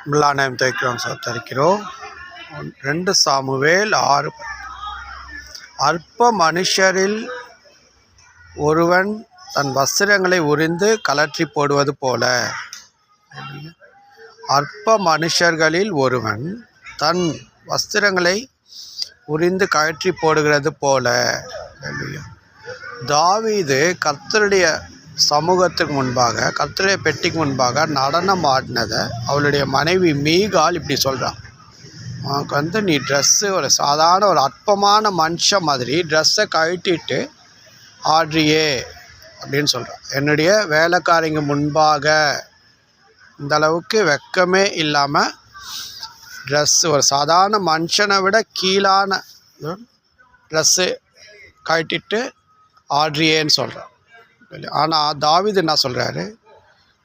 நாமம் தேய்க்கிறோம் தரிக்கிறோம். 2 சாமுவேல் 6. அற்ப மனுஷரில் ஒருவன் தன் வஸ்திரங்களை உரிந்து கலற்றி போடுவது போல. அற்ப மனுஷர்களில் ஒருவன் தன் வஸ்திரங்களை உரிந்து கழற்றி போடுகிறது போல. தாவீது கர்த்தருடைய சமூகத்துக்கு முன்பாக, கர்த்தருடைய பெட்டிக்கு முன்பாக நடனம் ஆடினதை அவளுடைய மனைவி மீகால் இப்படி சொல்கிறான். உனக்கு நீ ட்ரெஸ்ஸு ஒரு சாதாரண ஒரு அற்பமான மனுஷன் மாதிரி ட்ரெஸ்ஸை கழட்டிட்டு ஆடுறியே அப்படின்னு சொல்கிறான். என்னுடைய வேலைக்காரிங்க முன்பாக இந்த அளவுக்கு வெக்கமே இல்லாமல் ட்ரெஸ்ஸு ஒரு சாதாரண மனுஷனை விட கீழான ட்ரெஸ்ஸு கழட்டிட்டு ஆடுறியேன்னு சொல்கிறான். ஆனால் தாவீது என்ன சொல்கிறாரு,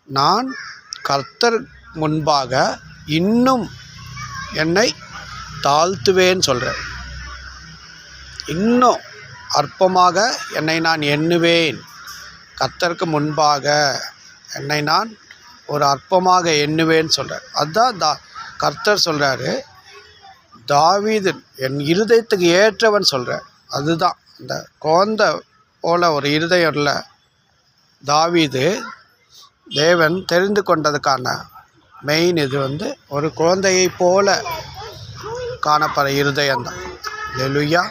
நான் கர்த்தர் முன்பாக இன்னும் என்னை தாழ்த்துவேன்னு சொல்கிறார். இன்னும் அற்பமாக என்னை நான் எண்ணுவேன். கர்த்தருக்கு முன்பாக என்னை நான் ஒரு அற்பமாக எண்ணுவேன்னு சொல்கிறார். அதுதான் கர்த்தர் சொல்கிறாரு. தாவீது என் இருதயத்துக்கு ஏற்றவன் சொல்கிறார். அதுதான் இந்த குழந்தை போல ஒரு இருதயம் இல்லை. தாவீது தேவன் தெரிந்து கொண்டதுக்கான மெயின் இது ஒரு குழந்தையை போல காணப்படுற இருதயம்தான். அல்லேலூயா.